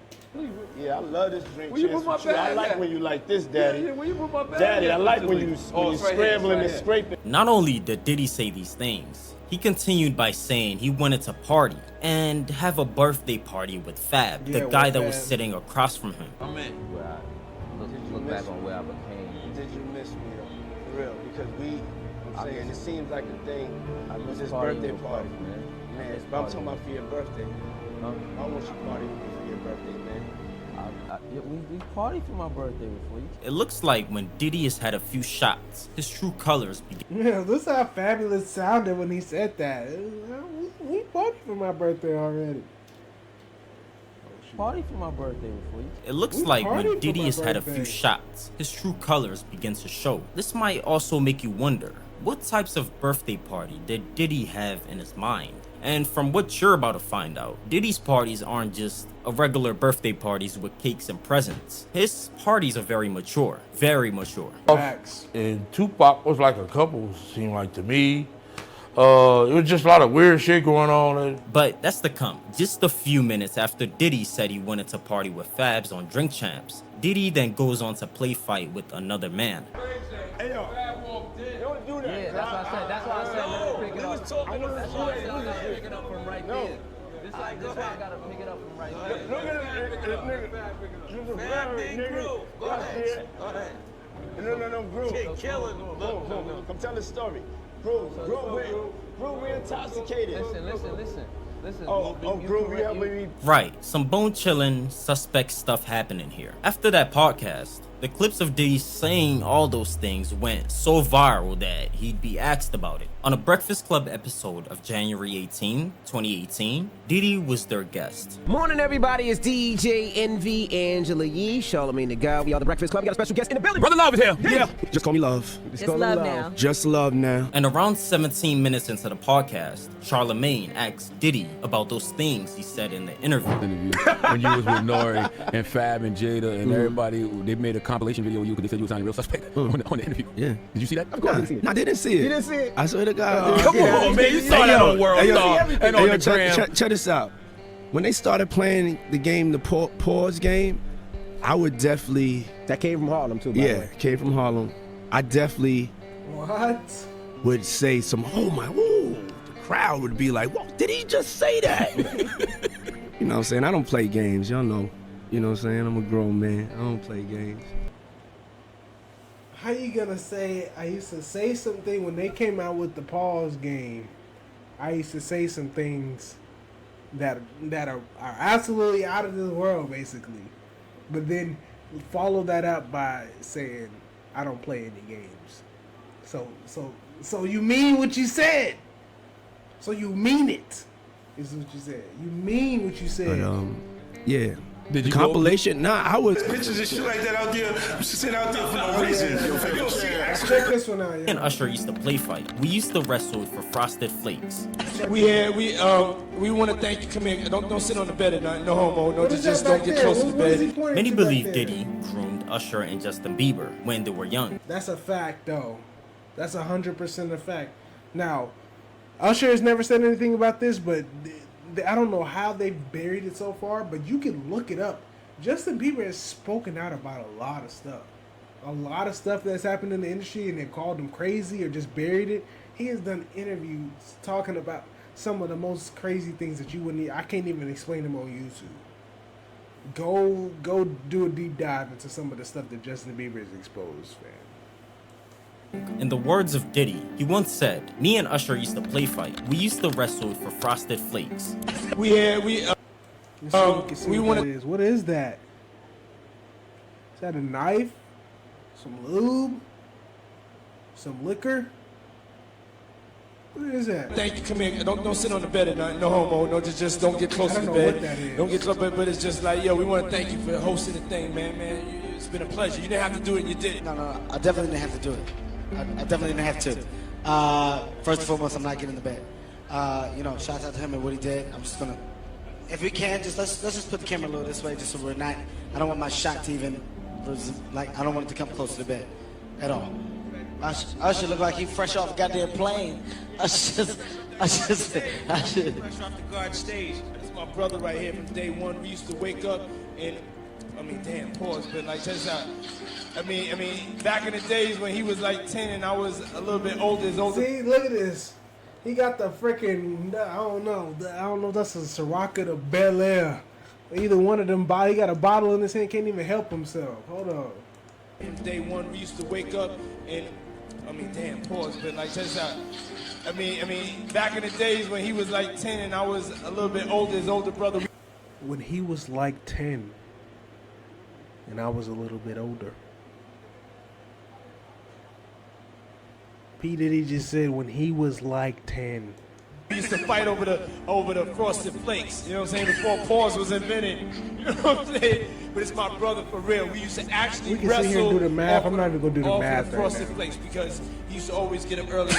Yeah, I love this drink. I like when you like this, Daddy. Yeah, where you put my bag? Daddy, I like when you scrambling and scraping. Not only did Diddy say these things, he continued by saying he wanted to party and have a birthday party with Fab, the guy that was sitting across from him. I'm in. Look back on where I became. Did you miss me, though? For real, because I'm saying, it seems like the thing was this birthday party. Man, but I'm talking about for your birthday. I want you to party with me for your birthday, man. We partied for my birthday before you. It looks like when Diddy has had a few shots, his true colors begin. Yeah, this is how fabulous it sounded when he said that. We partied for my birthday already. Party for my birthday before you. It looks like when Diddy has had a few shots, his true colors begin to show. This might also make you wonder, what types of birthday party did Diddy have in his mind? And from what you're about to find out, Diddy's parties aren't just a regular birthday parties with cakes and presents. His parties are very mature, very mature. And Tupac was like a couple, seemed like to me. It was just a lot of weird shit going on. But that's to come. Just a few minutes after Diddy said he wanted to party with Fabs on Drink Champs, Diddy then goes on to play fight with another man. Hey, yo. Don't do that. Yeah, that's why I said let me pick it up. That's why I said let me pick it up from right there. This why I gotta pick it up from right there. Look at this nigga. Fab big Groove. Go ahead. No, Groove. Killing him. Look. Come tell the story. Groove, we intoxicated. Listen. Groove, you helping me? Right, some bone chilling, suspect stuff happening here. After that podcast, the clips of Diddy saying all those things went so viral that he'd be asked about it. On a Breakfast Club episode of January 18, 2018, Diddy was their guest. Morning, everybody. It's DJ Envy, Angela Yee, Charlamagne the God. We are the Breakfast Club. We got a special guest in the building. Brother Love is here. Yeah. Just call me Love. Just call me Love now. Just Love now. And around 17 minutes into the podcast, Charlamagne asked Diddy about those things he said in the interview. When you was with Nori and Fab and Jada and everybody, they made a compilation video of you because they said you were sounding real suspect on the interview. Yeah. Did you see that? Of course. I didn't see it. You didn't see it? I swear to God. Come on, man. You saw that on World Star and on the gram. Check this out. When they started playing the game, the pause game, I would definitely... That came from Harlem, too, by the way. Came from Harlem. I definitely... What? Would say some, oh my, ooh. The crowd would be like, whoa, did he just say that? You know what I'm saying? I don't play games. Y'all know. You know what I'm saying? I'm a grown man. I don't play games. How you gonna say, I used to say something when they came out with the pause game. I used to say some things that are absolutely out of this world, basically. But then follow that up by saying, I don't play any games. So you mean what you said. So you mean it, is what you said. You mean what you said. But, yeah. Did you compilation? Nah, I was. Pictures and shit like that out there. You should sit out there for no reason. Check this one out. Me and Usher used to play fight. We used to wrestle for Frosted Flakes. We want to thank you. Come here. Don't sit on the bed at night. No homo. No, just don't get close to the bed. Many believe Diddy groomed Usher and Justin Bieber when they were young. That's a fact, though. That's 100% a fact. Now, Usher has never said anything about this, but I don't know how they've buried it so far, but you can look it up. Justin Bieber has spoken out about a lot of stuff. A lot of stuff that's happened in the industry, and they've called him crazy or just buried it. He has done interviews talking about some of the most crazy things that you wouldn't. I can't even explain them on YouTube. Go do a deep dive into some of the stuff that Justin Bieber has exposed, fam. In the words of Diddy, he once said, "Me and Usher used to play fight. We used to wrestle for Frosted Flakes." We want to. What is that? Is that a knife? Some lube? Some liquor? What is that? Thank you. Come here. Don't sit on the bed at night. No homo. No, just don't get close to the bed. What that is. Don't get close, but it's just like, yo, we want to thank you for hosting the thing, man. It's been a pleasure. You didn't have to do it, and you did it. No, I definitely didn't have to do it. I definitely didn't have to. First and foremost, I'm not getting in the bed. Shout out to him and what he did. I'm just gonna, if we can, let's just put the camera a little this way, just so we're not. I don't want my shot to even, I don't want it to come close to the bed, at all. I should look like he fresh off a goddamn plane. I should. Fresh off the guard stage. That's my brother right here from day one. We used to wake up and, pause, but like, check this out. Back in the days when he was like 10 and I was a little bit older. See, look at this. He got the freaking, I don't know if that's a Ciroc or Bel Air. Either one of them, he got a bottle in his hand, can't even help himself. Hold on. Day one, we used to wake up and, pause, but like, check this out. Back in the days when he was like 10 and I was a little bit older, his older brother. When he was like 10 and I was a little bit older. P-Diddy just said when he was like 10. We used to fight over the Frosted Flakes, you know what I'm saying, before pause was invented. You know what I'm saying? But it's my brother for real. We used to actually we can sit here and do the math. I'm not even gonna do the math. The Frosted Flakes because he used to always get up early.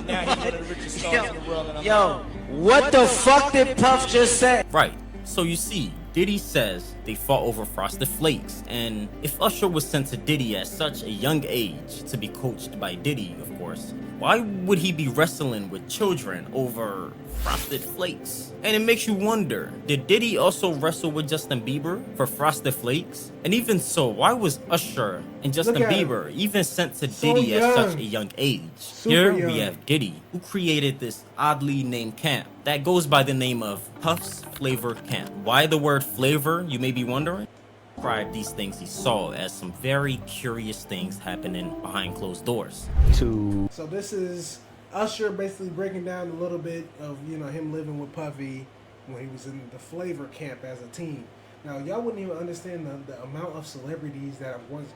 Now he's one of the richest stars in the world. Yo, what the fuck did Puff just say? Right. So you see, Diddy says they fought over Frosted Flakes, and if Usher was sent to Diddy at such a young age to be coached by Diddy, of course, why would he be wrestling with children over Frosted Flakes? And it makes you wonder, did Diddy also wrestle with Justin Bieber for Frosted Flakes? And even so, why was Usher and Justin Bieber even sent to Diddy at such a young age? Here we have Diddy, who created this oddly named camp that goes by the name of Puff's Flavor Camp. Why the word flavor, you may be wondering? Describe these things he saw as some very curious things happening behind closed doors. So this is Usher basically breaking down a little bit of, him living with Puffy when he was in the Flavor Camp as a teen. Now, y'all wouldn't even understand the amount of celebrities that have once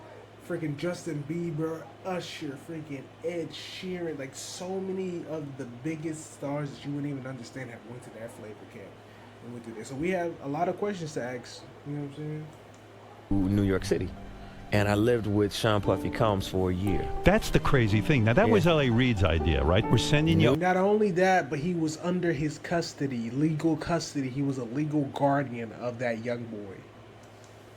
freaking Justin Bieber, Usher, freaking Ed Sheeran, like so many of the biggest stars that you wouldn't even understand have went to that flavor camp and went through there. So we have a lot of questions to ask. You know what I'm saying? New York City, and I lived with Sean Puffy Combs for a year. That's the crazy thing. Now that was L.A. Reid's idea, right? We're sending you. Not only that, but he was under his custody, legal custody. He was a legal guardian of that young boy.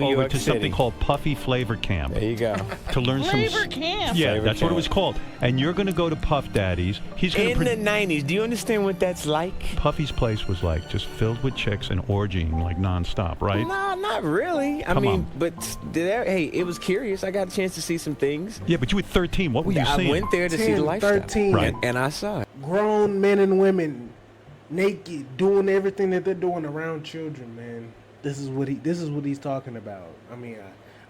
Over to something called Puffy Flavor Camp. There you go. To learn Flavor some. Camp. Yeah, Flavor that's what it Camp. was called. And you're going to go to Puff Daddy's. He's going In the 90s, do you understand what that's like? Puffy's place was like just filled with chicks and orgying like nonstop, right? No, not really. I Come mean, on. but hey, it was curious. I got a chance to see some things. Yeah, but you were 13. What were you I seeing? went there to see the 10, lifestyle. 13. Right. And I saw it. Grown men and women, naked, doing everything that they're doing around children, man. This is what he's talking about. I mean,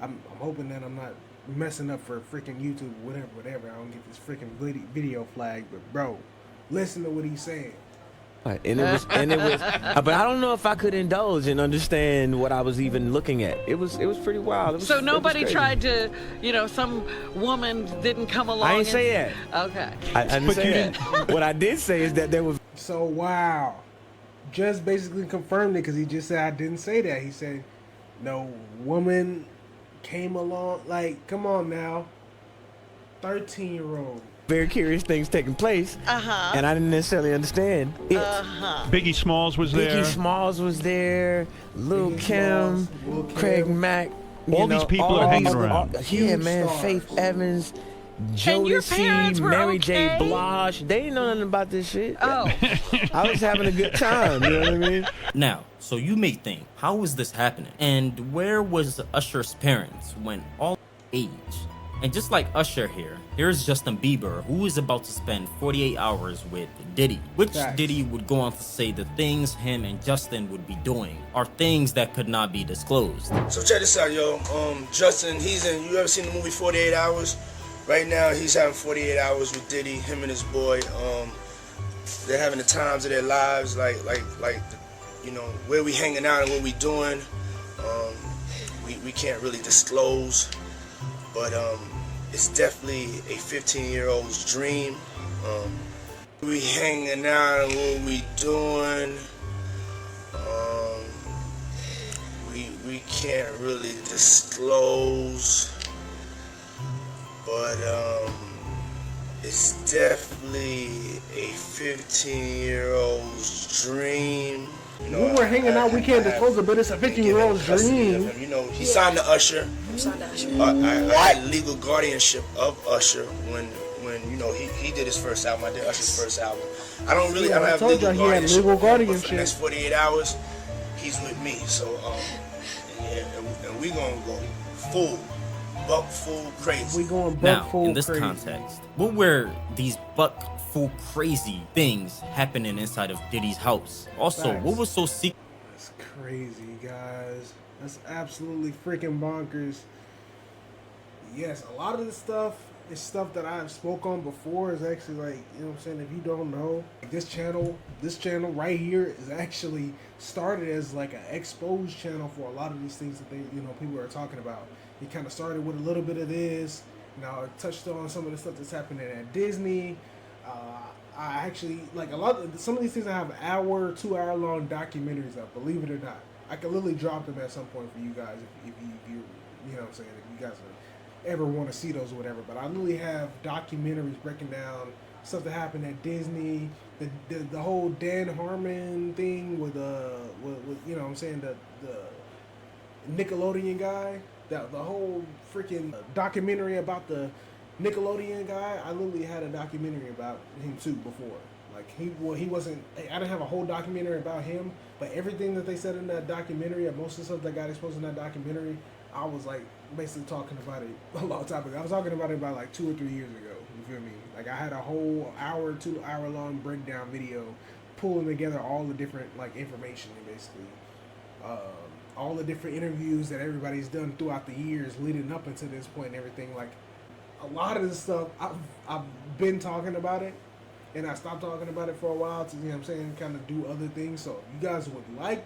I'm hoping that I'm not messing up for freaking YouTube, whatever. I don't get this freaking video flag, but bro, listen to what he's saying. Right, and it was, but I don't know if I could indulge and understand what I was even looking at. It was pretty wild. It was, So nobody it was tried to, some woman didn't come along. I didn't say that. Okay. I didn't say that. What I did say is that there was. So wow, just basically confirmed it because he just said I didn't say that. He said no woman came along. Like, come on now, 13-year-old. Very curious things taking place, and I didn't necessarily understand it. Biggie Smalls was there. Biggie Smalls was there. Lil Kim, Craig Mack. All these people are hanging around. Yeah, man. Faith Evans, Jodeci, Mary J. Blige. They didn't know nothing about this shit. Oh. I was having a good time. You know what I mean? Now, so you may think, how was this happening? And where was Usher's parents when all age? And just like Usher here, here's Justin Bieber, who is about to spend 48 hours with Diddy, which Diddy would go on to say the things him and Justin would be doing are things that could not be disclosed. So check this out, yo. Justin, you ever seen the movie 48 Hours? Right now, he's having 48 hours with Diddy, him and his boy. They're having the times of their lives, like, where we hanging out and what we doing. We can't really disclose, but it's definitely a 15-year-old's dream. We hanging out and what we doing. We can't really disclose, but it's definitely a 15-year-old's dream. When we're hanging out, we can't disclose it, but it's a 15-year-old's dream. He signed to Usher. I had legal guardianship of Usher when he did his first album. I did Usher's first album. I don't have legal guardianship. But for the next 48 hours, he's with me. So and we gonna go full crazy. We going now, full in this crazy. context, what were these full crazy things happening inside of Diddy's house? Also, Facts. what was so secret? That's crazy, guys. That's absolutely freaking bonkers. Yes, a lot of this stuff is stuff that I've spoke on before. Is actually like, you know what I'm saying, if you don't know, this channel right here is actually started as like an exposed channel for a lot of these things that people are talking about. It kind of started with a little bit of this. Now it touched on some of the stuff that's happening at Disney. I actually like some of these things. I have 2-hour long documentaries up. Believe it or not, I could literally drop them at some point for you guys if you know what I'm saying, if you guys ever want to see those or whatever. But I literally have documentaries breaking down stuff that happened at Disney, the whole Dan Harmon thing with you know what I'm saying, the Nickelodeon guy, the whole freaking documentary about the Nickelodeon guy. I literally had a documentary about him too before. Like he wasn't. I didn't have a whole documentary about him, but everything that they said in that documentary, and most of the stuff that got exposed in that documentary, I was like basically talking about it a long time ago. I was talking about it about like 2 or 3 years ago. You feel me? Like I had a whole 2-hour long breakdown video, pulling together all the different like information and basically all the different interviews that everybody's done throughout the years leading up until this point and everything. Like a lot of this stuff, I've been talking about it, and I stopped talking about it for a while to, you know what I'm saying, kind of do other things. So if you guys would like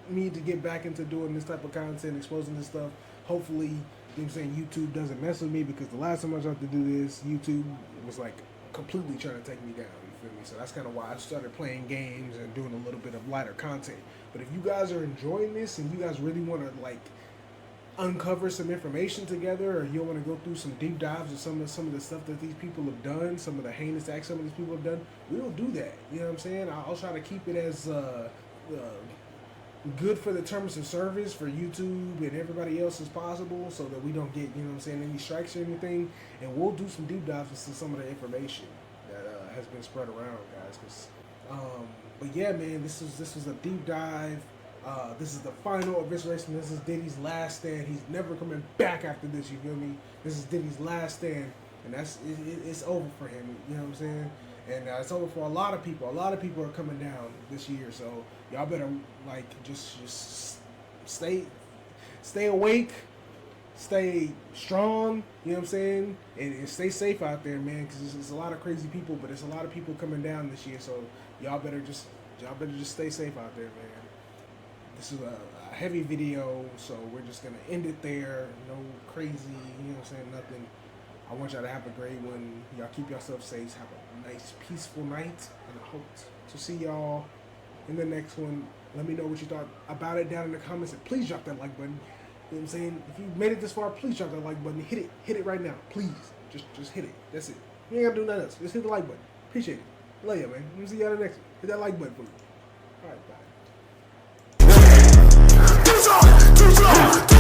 me to get back into doing this type of content, exposing this stuff, hopefully know what I'm saying, YouTube doesn't mess with me, because the last time I tried to do this, YouTube was like completely trying to take me down, you feel me? So that's kind of why I started playing games and doing a little bit of lighter content. But if you guys are enjoying this and you guys really want to like uncover some information together, or you want to go through some deep dives of some of the stuff that these people have done, some of the heinous acts some of these people have done, we'll do that. You know what I'm saying? I'll try to keep it as good for the terms of service for YouTube and everybody else as possible, so that we don't get, you know what I'm saying, any strikes or anything. And we'll do some deep dives into some of the information that has been spread around, guys. But yeah, man, this was a deep dive. This is the final evisceration. This is Diddy's last stand. He's never coming back after this, you feel me? This is Diddy's last stand, and it's over for him, you know what I'm saying? And it's over for a lot of people. A lot of people are coming down this year, so y'all better like just stay awake, stay strong, you know what I'm saying, and stay safe out there, man, because it's a lot of crazy people, but it's a lot of people coming down this year, so y'all better just stay safe out there, man. This is a heavy video, so we're just gonna end it there. No crazy, you know what I'm saying, nothing. I want y'all to have a great one. Y'all keep yourself safe. Have a nice, peaceful night. And I hope to see y'all in the next one. Let me know what you thought about it down in the comments. And please drop that like button. You know what I'm saying? If you made it this far, please drop that like button. Hit it. Hit it right now. Please. Just hit it. That's it. You ain't got to do nothing else. Just hit the like button. Appreciate it. Love ya, man. Let me see y'all in the next one. Hit that like button for me. All right, bye.